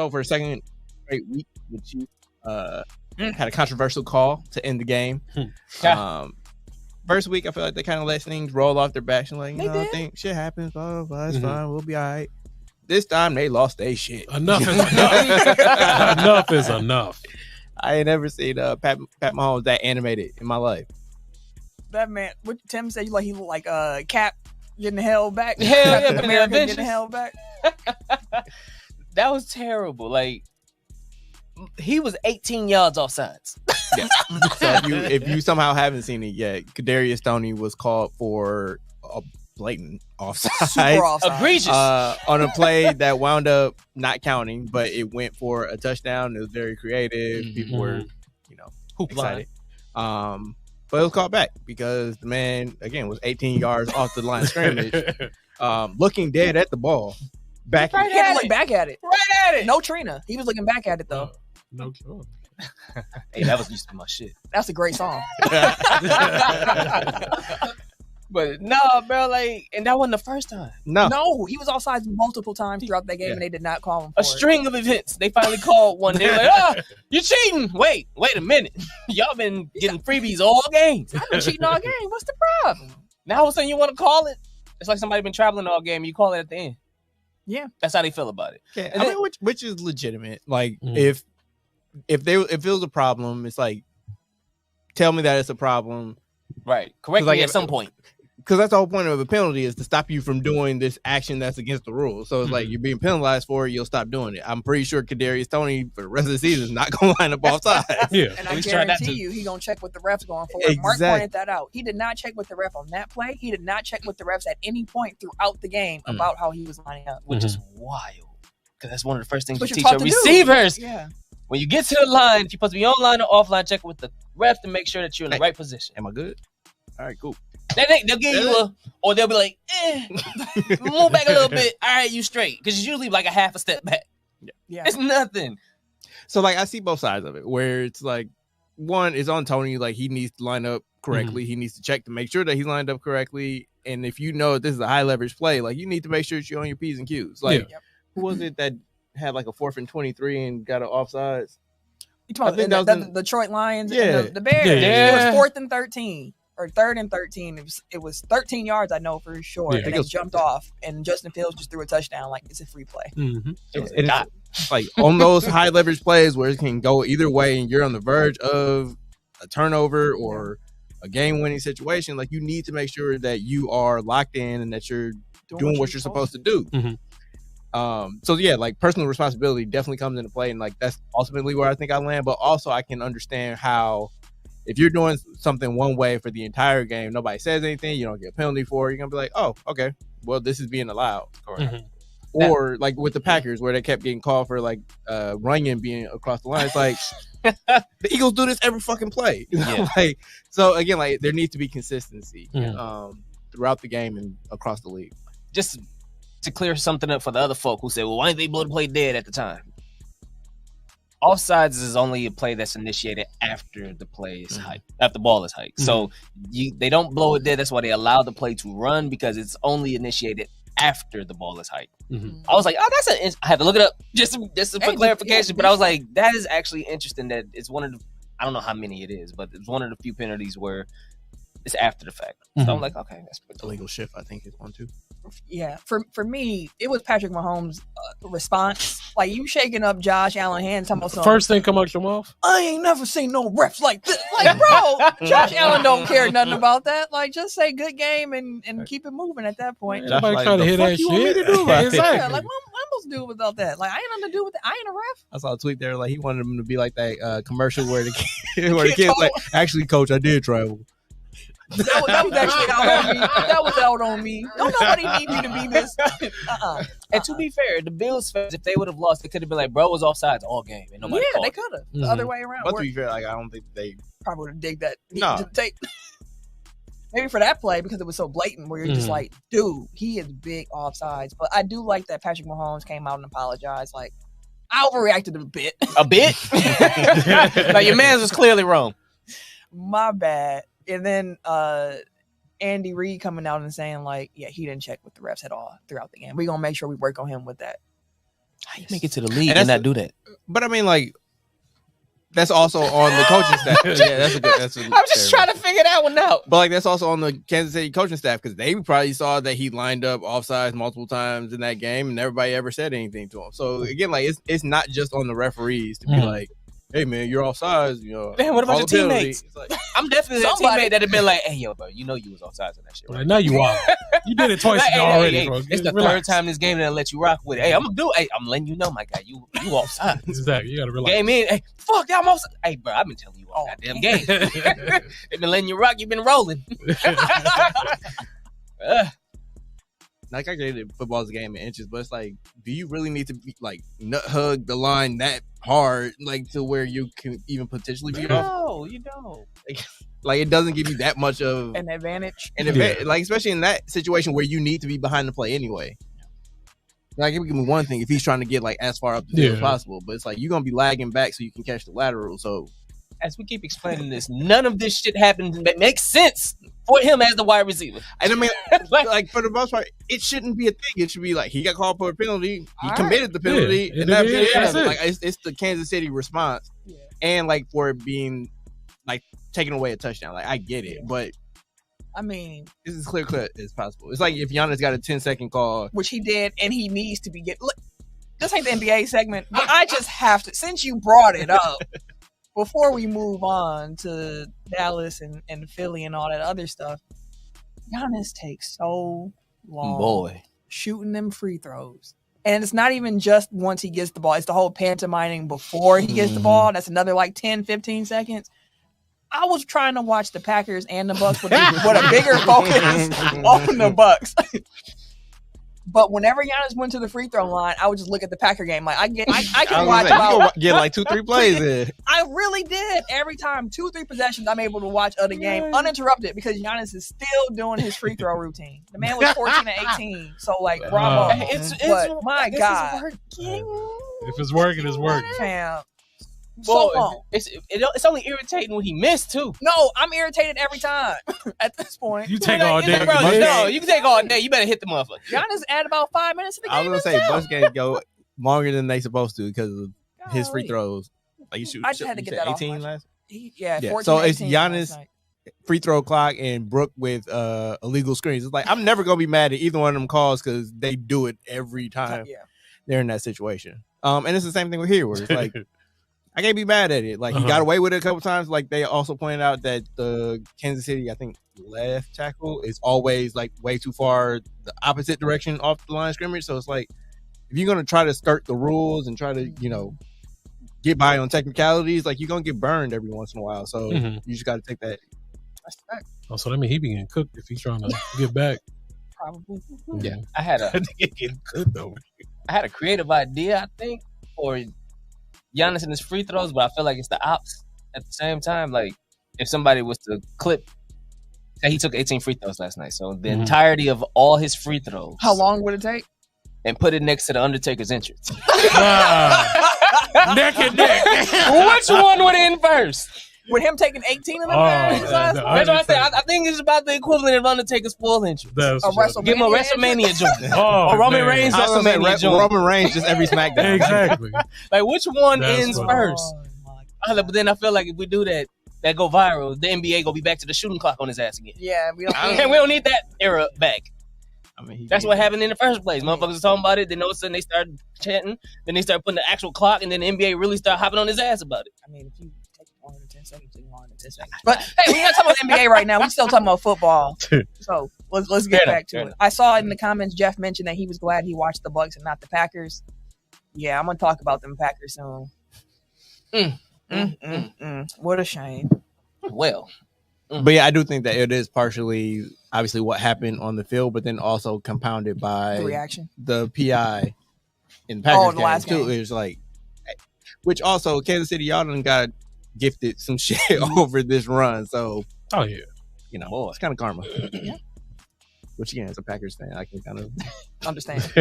So for a second straight week, the Chiefs had a controversial call to end the game. First week, I feel like they kind of let things roll off their backs and like, I think shit happens. Blah, blah, blah, it's fine. We'll be all right. This time, they lost their shit. Enough is enough. Enough is enough. I ain't never seen Pat Mahomes that animated in my life. That man, what Tim said, he looked like Cap getting held back. Hell yeah, America getting held back. That was terrible. Like, he was 18 yards offsides. Yeah. So if you somehow haven't seen it yet, Kadarius Toney was called for a blatant offside. Egregious. On a play that wound up not counting, but it went for a touchdown. It was very creative. People were, excited. But it was called back because the man, again, was 18 yards off the line of scrimmage, looking dead at the ball. Back at it. Back at it. Right at it. No Trina. He was looking back at it, though. No sure. Hey, that was used to my shit. That's a great song. But no, bro, like, and that wasn't the first time. No, he was offside multiple times throughout that game, and they did not call him for a string of events. They finally called one. They're like, you're cheating. Wait a minute. Y'all been getting freebies all game. I've been cheating all game. What's the problem? Now all of a sudden you want to call it? It's like somebody been traveling all game. You call it at the end. Yeah, that's how they feel about it. Yeah, I mean, which is legitimate. Like if it was a problem, it's like, tell me that it's a problem. Right. Correct me at some point. Because that's the whole point of a penalty is to stop you from doing this action that's against the rules. So it's like you're being penalized for it, you'll stop doing it. I'm pretty sure Kadarius Toney for the rest of the season is not going to line up offside. Yeah, and I guarantee you, he's going to check with the refs going forward. Mark pointed that out. He did not check with the ref on that play. He did not check with the refs at any point throughout the game about how he was lining up, which is wild. Because that's one of the first things you teach your receivers. Yeah. When you get to the line, if you're supposed to be online or offline, check with the ref to make sure that you're in the right position. Am I good? All right, cool. They'll give you or they'll be like, move back a little bit. All right, you straight. Because it's usually like a half a step back. Yeah. It's nothing. So, like, I see both sides of it, where it's like, one is on Toney, like, he needs to line up correctly. He needs to check to make sure that he's lined up correctly. And if you know this is a high leverage play, like, you need to make sure that you're on your P's and Q's. Like, who was it that had like a 4th and 23 and got an offsides? You talking about the Detroit Lions and the Bears? Yeah. It was 4th and 13. Or 3rd and 13. It was 13 yards, I know for sure. And they jumped off, and Justin Fields just threw a touchdown. Like, it's a free play. It's like on those high leverage plays where it can go either way, and you're on the verge of a turnover or a game winning situation. Like, you need to make sure that you are locked in and that you're doing what you're supposed to do. So yeah, like, personal responsibility definitely comes into play, and like that's ultimately where I think I land. But also, I can understand how, if you're doing something one way for the entire game, nobody says anything, you don't get a penalty for it, you're going to be like, oh, okay, well, this is being allowed. Or like with the Packers, where they kept getting called for like Runyon being across the line. It's like, the Eagles do this every fucking play. Like, so again, like, there needs to be consistency throughout the game and across the league. Just to clear something up for the other folk who said, well, why didn't they blow the play dead at the time? Offsides is only a play that's initiated after the play is hiked, after the ball is hiked. So they don't blow it dead. That's why they allow the play to run, because it's only initiated after the ball is hiked. I was like, oh, I had to look it up just for clarification. But I was like, that is actually interesting. That it's one of the, I don't know how many it is, but it's one of the few penalties where it's after the fact. So I'm like, okay, that's pretty illegal shift, I think, is one too. Yeah, for me, it was Patrick Mahomes' response. Like, you shaking up Josh Allen hands. First thing come out your mouth? I ain't never seen no refs like this. Like, bro, Josh Allen don't care nothing about that. Like, just say good game and keep it moving at that point. Nobody trying to hear that shit. Exactly. Yeah, like, what am I supposed to do without that? Like, I ain't nothing to do with that. I ain't a ref. I saw a tweet there, like, he wanted him to be like that commercial where the kid's like, actually, coach, I did travel. That was actually out on me. That was out on me. Don't nobody need me to be this. And to be fair, the Bills fans, if they would have lost, they could have been like, bro was offsides all game. And nobody called. They could have. The other way around. But to be fair, like, I don't think they probably would have digged that. No. Maybe for that play, because it was so blatant, where you're just like, dude, he is big offsides. But I do like that Patrick Mahomes came out and apologized. Like, I overreacted a bit. A bit? Like, your man's was clearly wrong. My bad. And then Andy Reid coming out and saying, like, yeah, he didn't check with the refs at all throughout the game. We're going to make sure we work on him with that. How you make it to the league and not do that? But I mean, like, that's also on the coaching staff. Yeah, that's a good. I'm just trying to figure that one out. But like, that's also on the Kansas City coaching staff because they probably saw that he lined up offsides multiple times in that game, and everybody ever said anything to him. So again, like, it's not just on the referees to be like, "Hey man, you're offsides." You know, man, what about your teammates? It's like, I'm definitely that teammate that'd have been like, "Hey yo, bro, you know you was offsides in that shit, right?" Like, now you are. You did it twice already, bro. It's the third time this game that I let you rock with it. Hey, I'm gonna do it. Hey, I'm letting you know, my guy, you offsides. Exactly. You gotta relax. Game in. Hey, fuck, I'm offside. Hey, bro, I've been telling you all goddamn game. They've been letting you rock. You've been rolling. Like, I get it, football's a game of inches, but it's like, do you really need to be like nut hug the line that hard, like to where you can even potentially be off? No, you don't. Like, it doesn't give you that much of an advantage. Like, especially in that situation where you need to be behind the play anyway. Like, it would give me one thing if he's trying to get like as far up the field as possible, but it's like you're gonna be lagging back so you can catch the lateral. So, as we keep explaining this, none of this shit happens that makes sense for him as the wide receiver. And I mean, like for the most part, it shouldn't be a thing. It should be like he got called for a penalty, he committed the penalty, and that's it. Like, it's the Kansas City response, and like for it being like taking away a touchdown. Like, I get it, but I mean, this is clear cut as possible. It's like if Giannis got a 10-second call, which he did, and he needs to be Look, this ain't the NBA segment, but I just have to, since you brought it up. Before we move on to Dallas and Philly and all that other stuff, Giannis takes so long shooting them free throws. And it's not even just once he gets the ball. It's the whole pantomiming before he gets the ball. That's another like 10, 15 seconds. I was trying to watch the Packers and the Bucks with a bigger focus on the Bucks. But whenever Giannis went to the free throw line, I would just look at the Packer game. Like, I can watch about get like 2-3 plays in. I really did. Every time, 2-3 possessions, I'm able to watch other game uninterrupted because Giannis is still doing his free throw routine. The man was 14 and 18, so like, bravo. But my God, if it's working, it's working. Fam. So long. It's only irritating when he missed too. No, I'm irritated every time. At this point, you take all day. No, you can take all day. You better hit the motherfucker. Giannis add about 5 minutes to the game. I was gonna say Bucks games go longer than they supposed to because of his free throws. Like, you shoot. I just had to get that 18 off last. Yeah. 14, so it's Giannis free throw clock and Brooke with illegal screens. It's like, I'm never gonna be mad at either one of them calls because they do it every time they're in that situation. And it's the same thing with here, where it's like, I can't be mad at it. Like, he got away with it a couple times. Like, they also pointed out that the Kansas City, I think, left tackle is always like way too far the opposite direction off the line of scrimmage. So it's like, if you're gonna try to skirt the rules and try to, you know, get by on technicalities, like, you're gonna get burned every once in a while. So you just got to take that. Oh, so that means he be getting cooked if he's trying to get back. Probably. Yeah, I had a creative idea, I think, for Giannis and his free throws, but I feel like it's the ops at the same time. Like, if somebody was to clip, say he took 18 free throws last night, so the entirety of all his free throws. How long would it take? And put it next to the Undertaker's entrance. Neck and neck. Which one would end first? With him taking 18 of them? That's what I say. I think it's about the equivalent of Undertaker's full entrance. Give him a WrestleMania joint. Or Roman Reigns WrestleMania joint. Roman Reigns just every SmackDown. Exactly. Like, which one ends first? But then I feel like if we do that go viral, the NBA gonna be back to the shooting clock on his ass again. Yeah, we don't need that era back. I mean, that's what happened in the first place. Motherfuckers was talking about it. Then all of a sudden they started chanting. Then they started putting the actual clock, and then the NBA really started hopping on his ass about it. I mean, if you take longer than 10 seconds, take longer than 10 seconds. But hey, we're not talking about NBA right now. We're still talking about football. So let's get back to it. I saw in the comments Jeff mentioned that he was glad he watched the Bucks and not the Packers. Yeah, I'm gonna talk about them Packers soon. What a shame. Well. But yeah, I do think that it is partially, obviously, what happened on the field, but then also compounded by the reaction, the PI in Packers game too. It was like, which also Kansas City, y'all done got gifted some shit over this run. So, you know, it's kind of karma. Yeah. Which again, as a Packers fan, I can kind of understand.